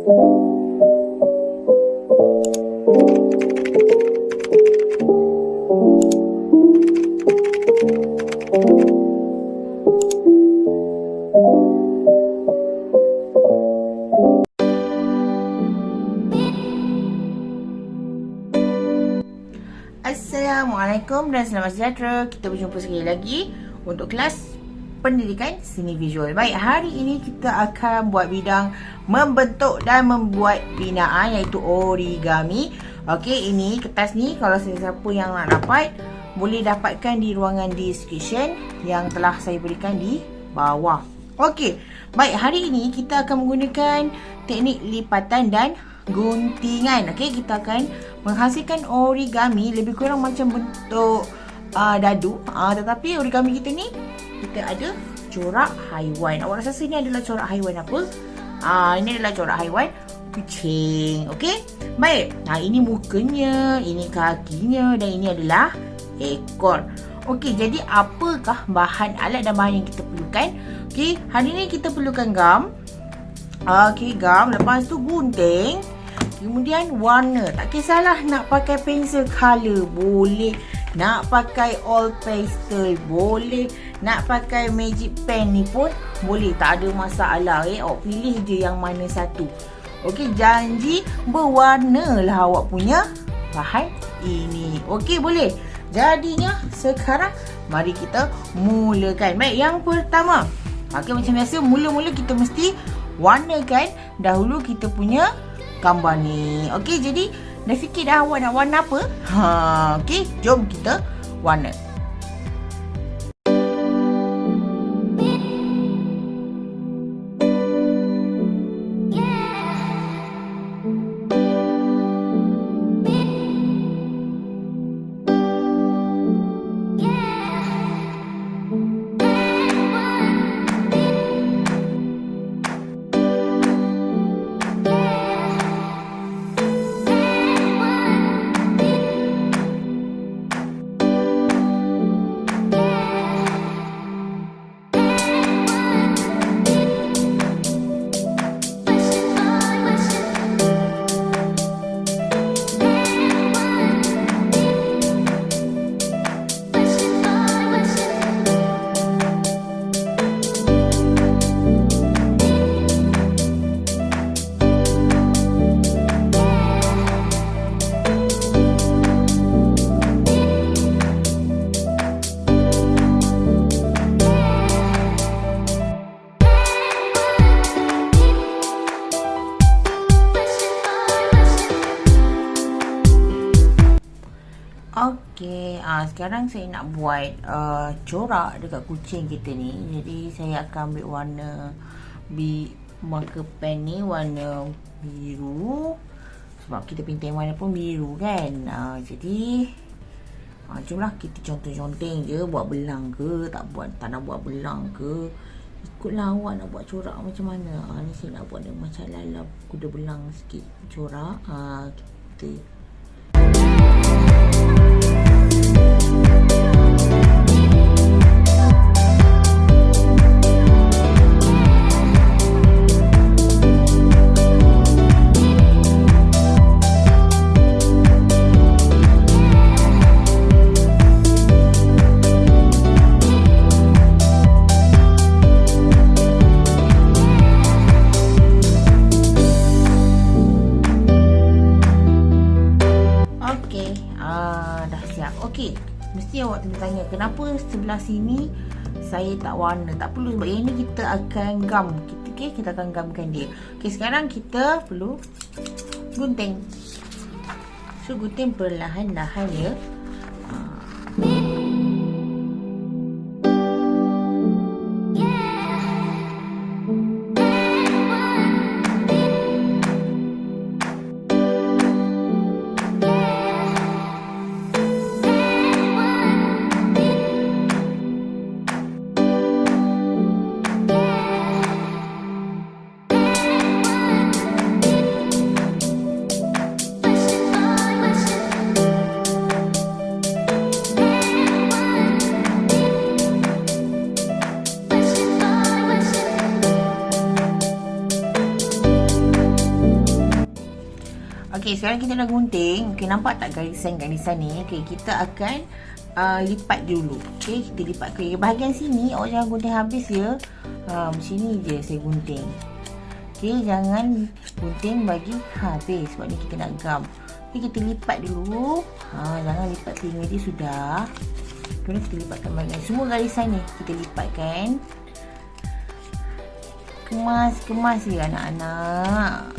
Assalamualaikum dan selamat sejahtera. Kita berjumpa sekali lagi untuk kelas pendidikan seni visual. Baik, hari ini kita akan buat bidang membentuk dan membuat binaan, iaitu origami. Okey, ini kertas ni kalau siapa yang nak dapat boleh dapatkan di ruangan description yang telah saya berikan di bawah. Okey, baik, hari ini kita akan menggunakan teknik lipatan dan guntingan. Okey, kita akan menghasilkan origami lebih kurang macam bentuk dadu, tetapi origami kita ni kita ada corak haiwan. Awak rasa ini adalah corak haiwan apa? Ini adalah corak haiwan kucing. Okey, baik. Ini mukanya, ini kakinya dan ini adalah ekor. Okey, jadi apakah bahan alat dan bahan yang kita perlukan? Okey, hari ni kita perlukan gam. Okey, gam. Lepas tu gunting. Kemudian warna. Tak kisahlah nak pakai pensel color boleh, nak pakai all pastel boleh, nak pakai magic pen ni pun boleh, tak ada masalah. Awak pilih je yang mana satu. Okey, janji berwarna lah awak punya bahan ini. Okey, boleh. Jadinya sekarang mari kita mulakan. Baik, yang pertama, okey, macam biasa mula-mula kita mesti warnakan dahulu kita punya gambar ni. Okey, jadi dah fikir dah awak nak warna apa? Okey, jom kita warna. Okey, sekarang saya nak buat corak dekat kucing kita ni. Jadi saya akan ambil warna marker pen ni warna biru, sebab kita painting warna pun biru kan. Jadi jomlah kita conteng-conteng je, buat belang ke, tak nak buat belang ke, ikutlah awak nak buat corak macam mana. Ni saya nak buat macam lalap kuda belang sikit corak. Kita dah siap. Okey, mesti awak tanya kenapa sebelah sini saya tak warna. Tak perlu, sebab yang ni kita akan gam. Kita akan gamkan dia. Okey, sekarang kita perlu gunting. So gunting perlahan-lahan ya. Okey, sekarang kita dah gunting. Okey, nampak tak garisan-garisan ni? Okey, kita akan lipat dulu. Okey, kita lipat ke bahagian sini. Awak jangan gunting habis ya. Sini je saya gunting. Okey, jangan gunting bagi habis sebab ni kita nak gam. Okey, kita lipat dulu. Jangan lipat telinga dia sudah. Kemudian kita lipatkan bahagian semua garisan ni kita lipatkan. Kemas ya anak-anak.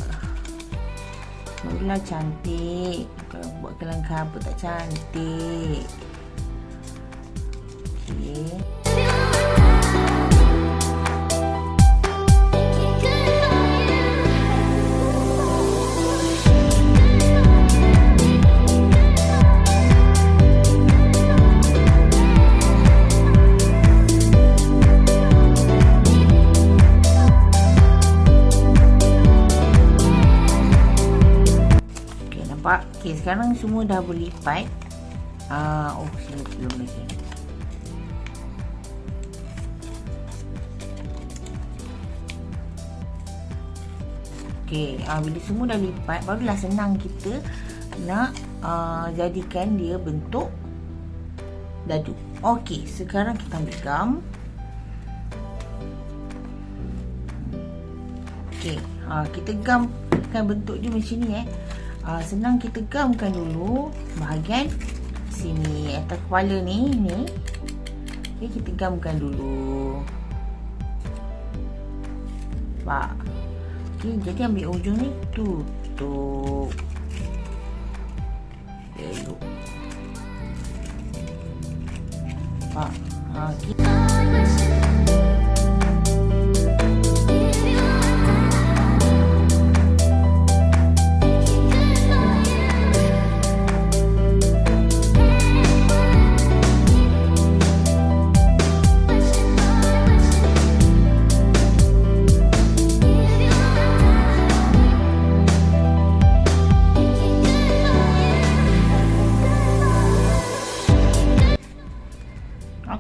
Barulah cantik. Kalau buat kelang kabut tak cantik. Okey. Okey, sekarang semua dah berlipat. Belum lagi. Okey, bila semua dah lipat, barulah senang kita nak jadikan dia bentuk dadu. Okey, sekarang kita ambil gam. Okey, kita gamkan bentuk dia macam ni senang kita gamkan dulu bahagian sini atas kepala ni. Okay, kita gamkan dulu. Pak. Okay, jadi ambil ujung ni tutup. Elok. Pak. Kita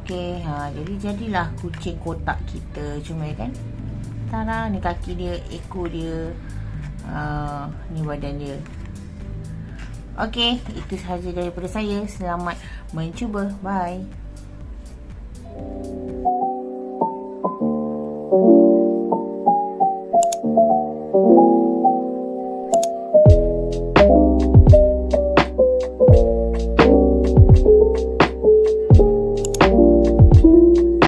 Okey, jadi jadilah kucing kotak kita. Cuma kan, tara ni kaki dia, ekor dia, ni badan dia. Okey, itu sahaja daripada saya. Selamat mencuba. Bye.